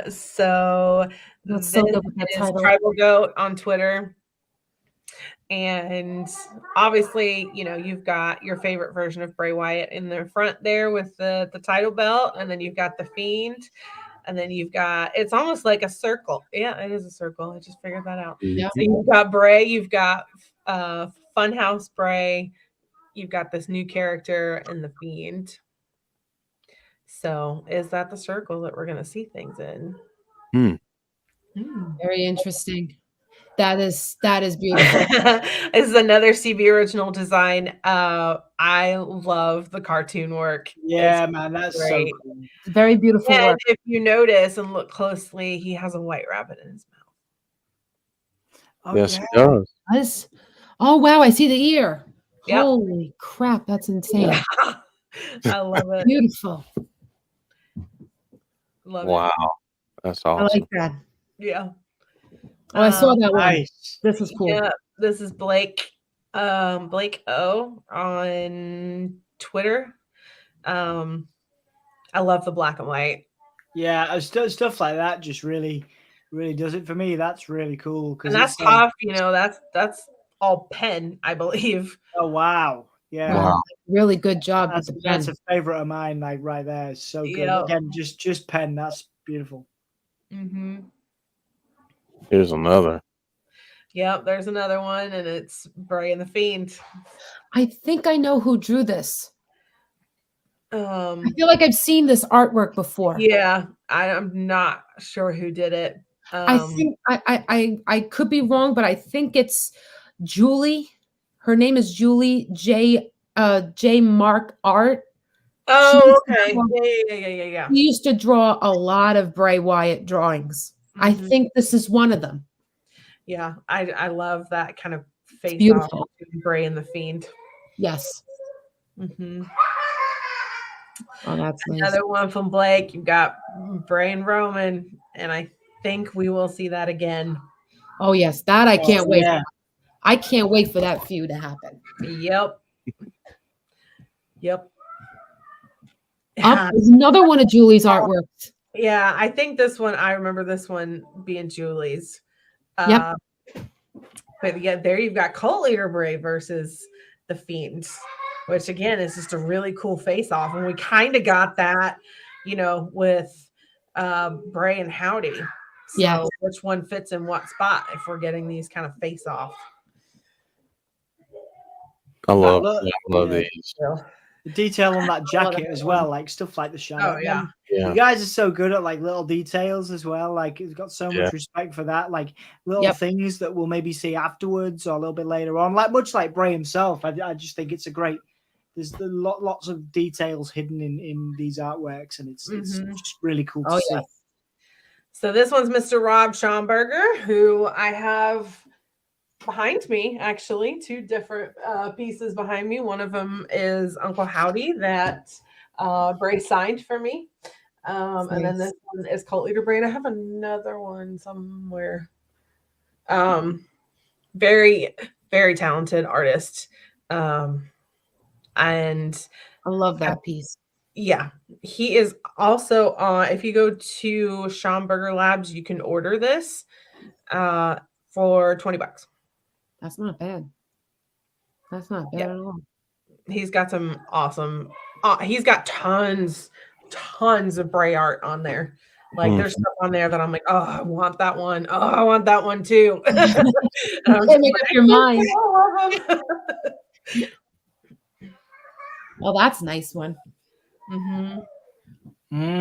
So That's so good with that is title. Tribal Goat on Twitter. And obviously, you've got your favorite version of Bray Wyatt in the front there with the title belt, and then you've got the Fiend, and then you've got, it's almost like a circle. Yeah, it is a circle. I just figured that out. Yeah. So you've got Bray, you've got Funhouse Bray. You've got this new character in the Fiend. So is that the circle that we're going to see things in? Very interesting. That is beautiful. This is another CB original design. I love the cartoon work. Yeah, It's man, that's great. so cool. Very beautiful And work. if you notice and look closely, he has a white rabbit in his Oh, Yes, yeah. he does. That's- oh wow, I see the ear. Yep. Holy crap, that's insane. mouth. I love it. Beautiful. Love Wow, it. that's I awesome. like that. Yeah. Oh, I saw that one. Nice. This was cool. Yeah, this is Blake Blake O on Twitter. I love the black and white. Yeah, stuff like that just really does it for me. That's really cool. And that's tough, that's all pen, I believe. Oh wow. Yeah. Wow. Really good job with That's the a favorite of mine, like right there. It's so good. Yep. Again, just pen. That's beautiful. Mm-hmm. Here's another. Yep, there's another one, and it's Bray and the Fiend. I think I know who drew this. I Um, feel like I've seen this artwork before. yeah, I'm not sure who did it. I think I could be wrong, but I think it's Julie. Her name is Julie J. Mark Art. Oh, She's- okay. Yeah. He used to draw a lot of Bray Wyatt drawings. I Mhm. think this is one of them. Yeah, I love that kind of face off Beautiful. between Bray and the Fiend. Yes. Mm-hmm. Oh, that's nice. Another one from Blake. You've got Bray and Roman, and I think we will see that again. Oh, yes. That I can't wait. Yeah. I can't wait for that feud to happen. Yep. There's another one of Julie's artworks. Yeah, I think this one, I remember this one being Julie's. Yep. But yeah, there you've got Cult Leader Bray versus the Fiend, which again is just a really cool face off. And we kind of got that, with Bray and Howdy. So Yes. which one fits in what spot if we're getting these kind of face off? I love yeah. these. The detail on that jacket as well, like stuff like the shadow. Oh, yeah. Yeah. You guys are so good at like little details as well. Like it's got so Yeah. much respect for that. Like little Yep. things that we'll maybe see afterwards or a little bit later on. Like much like Bray himself. I just think it's a great. There's lots of details hidden in these artworks, and it's just really cool to see. yes. So this one's Mr. Rob Schomburger, who I have behind me, actually, two different pieces behind me. One of them is Uncle Howdy that Bray signed for me. And then this one is Cult Leader Bray. And I have another one somewhere. Very, very talented artist. And I love that piece. yeah, he is also on. If you go to Schomburger Labs, you can order this for $20. That's not bad. That's not bad Yeah. at all. He's got some awesome. He's got tons of Bray art on there. Like there's stuff on there that I'm like, oh, I want that one. Oh, I want that one too. And I'm Can't make up your mind. Mm-hmm. Oh, that's a nice one. Mm.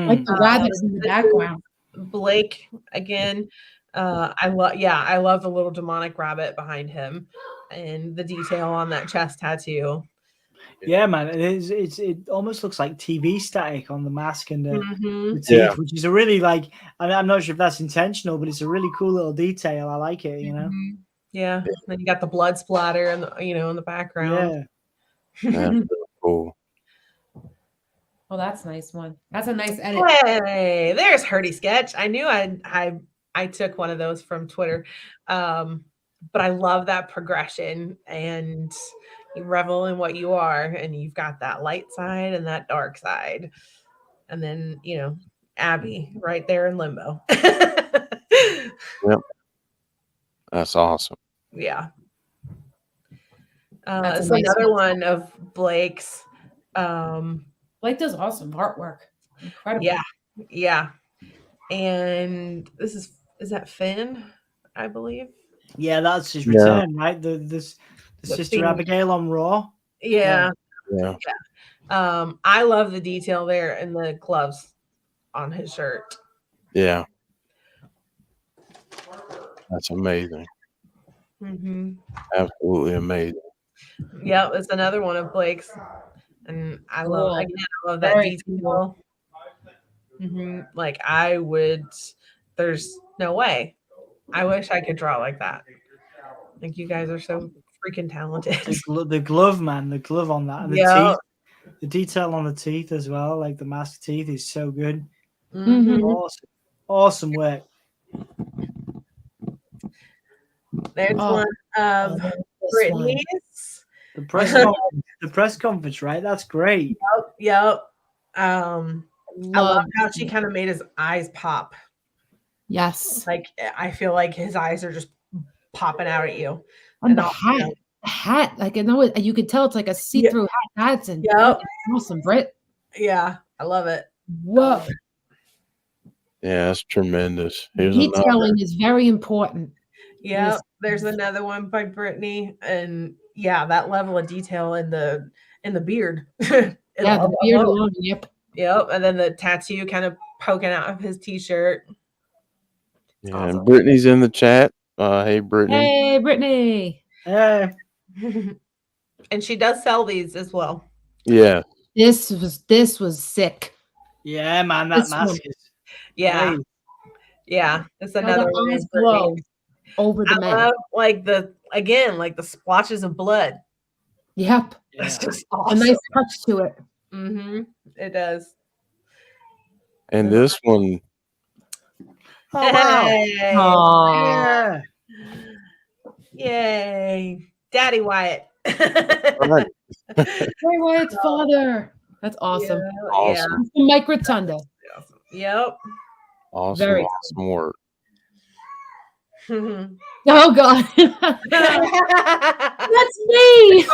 Like the rabbits in the background. Blake again. I love the little demonic rabbit behind him and the detail on that chest tattoo. Yeah, man, it is. It almost looks like TV static on the mask and the teeth, Yeah. which is a really like. I'm not sure if that's intentional, but it's a really cool little detail. I like it. Yeah. And then you got the blood splatter and in the background. Yeah. That's really cool. Oh, that's a nice one. That's a nice edit. Hey, there's Hurdy Sketch. I knew I took one of those from Twitter. But I love that progression, and you revel in what you are, and you've got that light side and that dark side. And then, Abby right there in limbo. Yep. That's awesome. Yeah. That's a So nice another one. one of Blake's. Blake does awesome artwork. Incredible. Yeah. And is that Finn, I believe? Yeah, that's his Yeah. return, right? Sister theme. Abigail on Raw. Yeah. Yeah. I love the detail there in the gloves on his shirt. Yeah. That's amazing. Mm-hmm. Absolutely amazing. Yeah, it's another one of Blake's, and I love that Very detail. Mm-hmm. Like I would. There's no way. I wish I could draw like that. Like you guys are so freaking talented. The glove, man, the glove on that, and the Yeah. teeth, the detail on the teeth as well. Like the mask teeth is so good. Mhm. Awesome work. There's one of Brittany's. The press conference, right? That's great. Yep. I love how she kind of made his eyes pop. Yes. Like I feel like his eyes are just popping out at you. And the hat, like I know you could tell it's like a see-through hat. That's awesome, Britt. Yeah, I love it. Whoa. Yeah, that's tremendous. Here's Detailing is very important. Yeah, there's another one by Brittany, and yeah, that level of detail in the beard. The beard alone. Yep, and then the tattoo kind of poking out of his t-shirt. Yeah, awesome. And Brittany's in the chat. Hey, Brittany. Hey, Brittany. Hey. And she does sell these as well. Yeah. This was sick. Yeah, man, that mask is. Yeah. Hey. Yeah, it's another one. Eyes glow over the man. Love, like the splotches of blood. Yep. That's just awesome. A nice touch to it. Mm-hmm. It does. And this one. Oh, wow. Hey. Yeah. Yay. Daddy Wyatt. Right. Bray Wyatt's father. That's awesome. Yeah. Awesome. Yeah. Mike Rotunda. Yep. Awesome. Very awesome work. Oh God. That's me.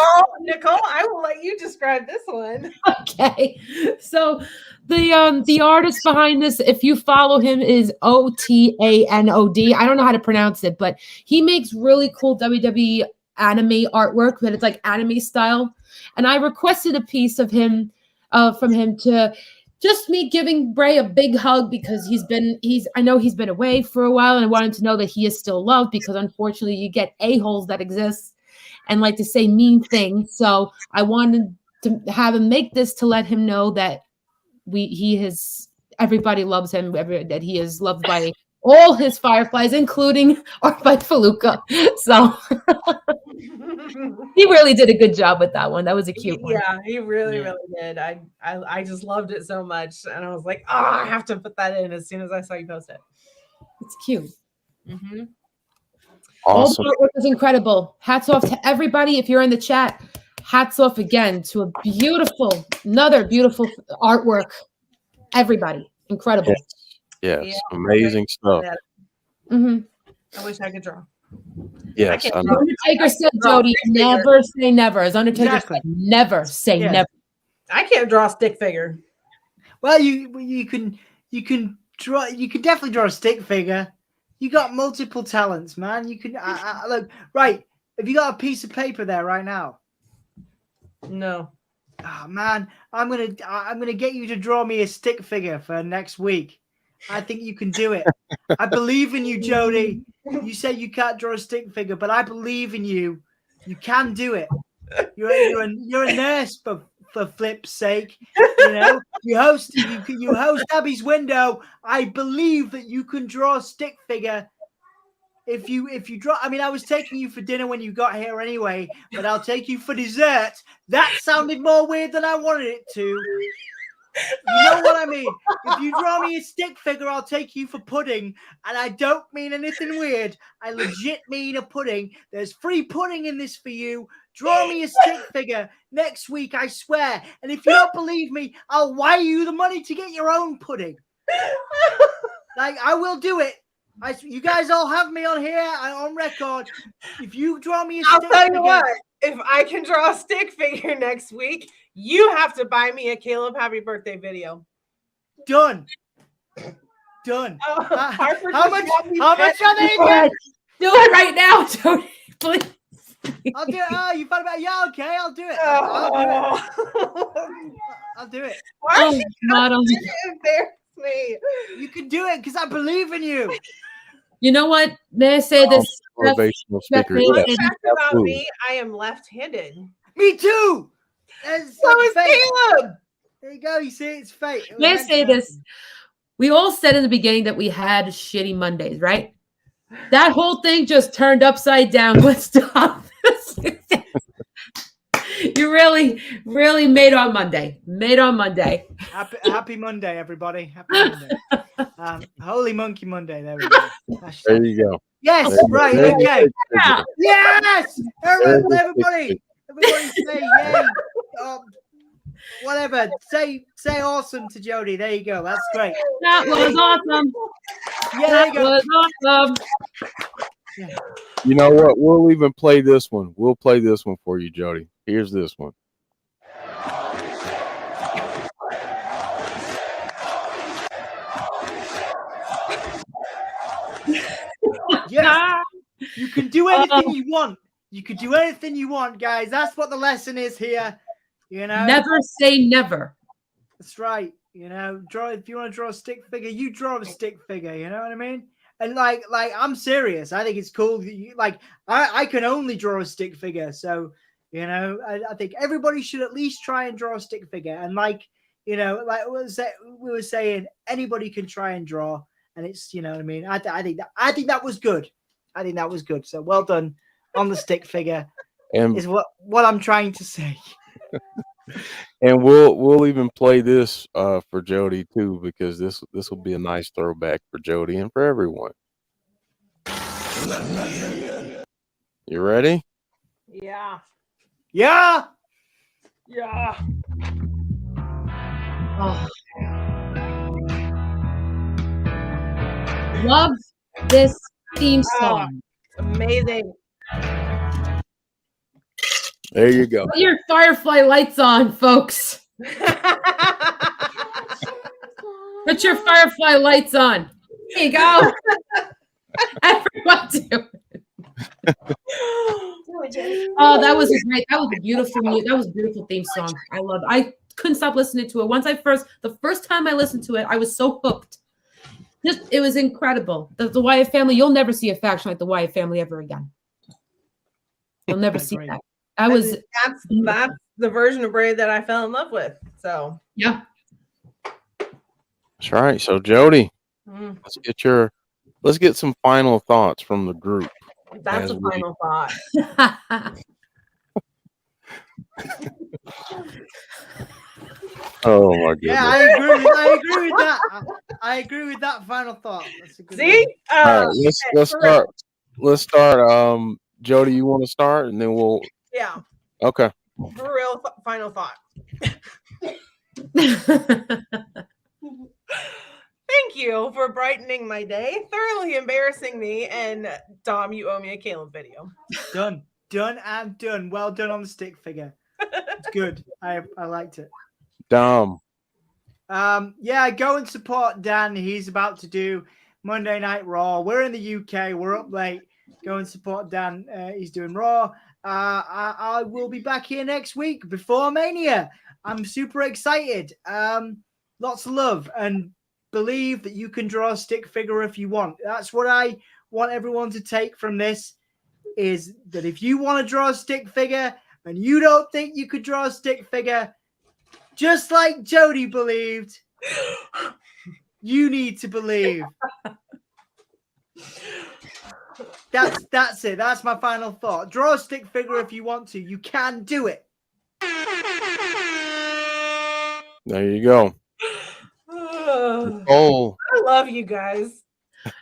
Nicole, I will let you describe this one. Okay. So the artist behind this, if you follow him, is Otanod. I don't know how to pronounce it, but he makes really cool WWE anime artwork, but it's like anime style. And I requested a piece of him from him to just me giving Bray a big hug because I know he's been away for a while, and I want him to know that he is still loved, because unfortunately you get a-holes that exist and like to say mean things. So I wanted to have him make this to let him know that everybody loves him, that he is loved by all his Fireflies, including Art by Faluca. So he really did a good job with that one. That was a cute one. Yeah, he really did. I just loved it so much, and I was like, oh, I have to put that in as soon as I saw you post it. It's cute. Mm-hmm. Awesome. All the artwork was incredible. Hats off to everybody. If you're in the chat, hats off again to another beautiful artwork. Everybody, incredible. Yes. Yeah. Amazing stuff. Mm-hmm. I wish I could draw. Yes. Undertaker said, Jodie, never say never. As Undertaker said, never say never. I can't draw a stick figure. Well, you can draw. You can definitely draw a stick figure. You got multiple talents, man. You can look right. Have you got a piece of paper there right now? No. Oh man, I'm gonna get you to draw me a stick figure for next week. I think you can do it. I believe in you, Jodie. You say you can't draw a stick figure, but I believe in you. You can do it. You're a nurse for flip's sake. You know, you host Abby's Window. I believe that you can draw a stick figure. If you draw, I mean, I was taking you for dinner when you got here anyway, but I'll take you for dessert. That sounded more weird than I wanted it to. You know what I mean? If you draw me a stick figure, I'll take you for pudding. And I don't mean anything weird. I legit mean a pudding. There's free pudding in this for you. Draw me a stick figure next week, I swear. And if you don't believe me, I'll wire you the money to get your own pudding. Like, I will do it. You guys all have me on here on record. If you draw me a stick figure. I'll tell you what. If I can draw a stick figure next week, you have to buy me a Caleb happy birthday video. Done. How much are they? Do it right now, Jodie. Please. I'll do it. Oh, you thought about it? Yeah, okay, I'll do it. I'll do it. Why Oh, are you God, trying to embarrass me? You can do it because I believe in you. you know what? May I say this? Motivational Jeff, speaker. may I Yes, say this? Fact about absolutely. me, I am left-handed. Me too. It's So like is fate. Caleb. There you go. You see, it's fate. It was May I meant say to this? happen. We all said in the beginning that we had shitty Mondays, right? That whole thing just turned upside down. Let's stop. You really, really made our Monday. Made our Monday. Happy Monday, everybody. Happy Monday. Holy Monkey Monday. There we go. There you go. Yes, There you go. right. There's your Okay. stick figure. Yes. There's your Everybody say yay. Whatever. Say awesome to Jodie. There you go. That's great. That was awesome. Yeah, there you That go. was awesome. Yeah. You know what? We'll even play this one. We'll play this one for you, Jody. Here's this one. Yes. You can do anything you want. You can do anything you want, guys. That's what the lesson is here. You know. Never say never. That's right. You know, if you want to draw a stick figure, you draw a stick figure. You know what I mean? And like I'm serious. I think it's cool. I can only draw a stick figure. So, you know, I think everybody should at least try and draw a stick figure. And you know, like we were saying, anybody can try and draw. And it's, you know what I mean? I think that was good. I think that was good. So well done on the stick figure. And Is what I'm trying to say. and we'll even play this for Jody too, because this will be a nice throwback for Jody and for everyone. You ready? Yeah. Yeah. Yeah. Oh. Love this theme song. Amazing. There you go. Put your Firefly lights on, folks. Put your Firefly lights on. There you go. Everyone do it. Oh, that was great. That was a beautiful. That was a beautiful theme song. I love it. I couldn't stop listening to it. The first time I listened to it, I was so hooked. It was incredible. The Wyatt family. You'll never see a faction like the Wyatt family ever again. You'll never see that. That's the version of Bray that I fell in love with. So yeah. That's right. So Jody, let's get some final thoughts from the group. That's a final thought. Oh my goodness. Yeah, I agree with that. I agree with that final thought. That's a good See? All right, let's start. Let's start. Jody, you want to start, and then we'll. Yeah. Okay. For real, final thought. Thank you for brightening my day, thoroughly embarrassing me, and Dom, you owe me a Caleb video. Done and done. Well done on the stick figure. It's good. I liked it. Dom. Yeah, go and support Dan. He's about to do Monday Night Raw. We're in the UK. We're up late. Go and support Dan. He's doing Raw. I will be back here next week before Mania. I'm super excited. Lots of love, and believe that you can draw a stick figure if you want. That's what I want everyone to take from this, is that if you want to draw a stick figure and you don't think you could draw a stick figure, just like Jody believed, you need to believe. That's it. That's my final thought. Draw a stick figure if you want to. You can do it. There you go. Oh, I love you guys.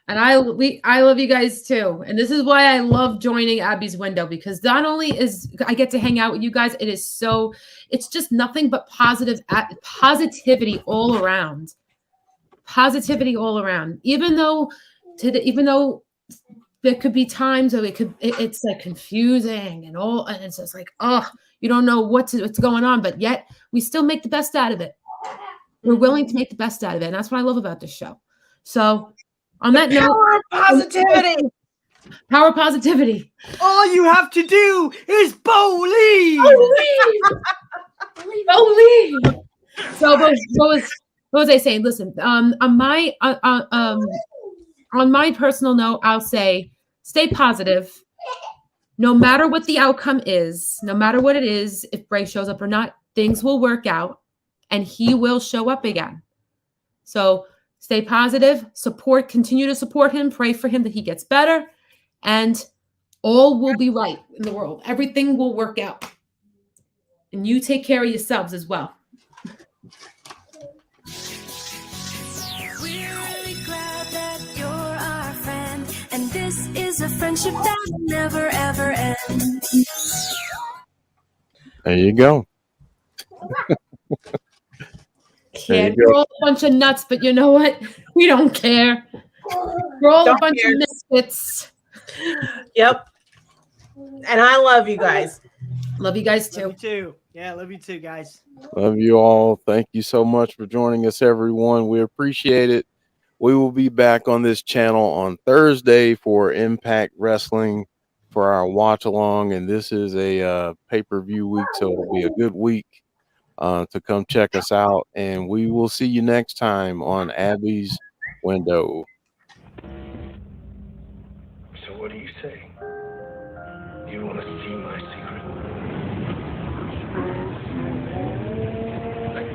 And I love you guys too. And this is why I love joining Abby's window, because not only is I get to hang out with you guys, it's just nothing but positivity all around. Positivity all around. Even though there could be times where it's like confusing and it's just like, oh, you don't know what's going on, but yet we still make the best out of it. We're willing to make the best out of it. And that's what I love about this show. So on that note, power of positivity. Power positivity. All you have to do is believe. Believe. So what was I saying? Listen, on my personal note, I'll say stay positive. No matter what the outcome is, no matter what it is, if Bray shows up or not, things will work out and he will show up again. So stay positive, continue to support him, pray for him that he gets better, and all will be right in the world. Everything will work out. And you take care of yourselves as well. We're really glad that you're our friend, and this is a friendship that will never ever end. There you go. Yeah, we're all a bunch of nuts, but you know what? We don't care. We're all a bunch of misfits. Yep. And I love you guys. Love you guys Love you too. too. Yeah, love you too, guys. Love you all. Thank you so much for joining us, everyone. We appreciate it. We will be back on this channel on Thursday for Impact Wrestling for our watch along. And this is a pay-per-view week, so it'll be a good week to come check us out. And we will see you next time on Abby's Window. So what do you say? You want to see my secret? Like,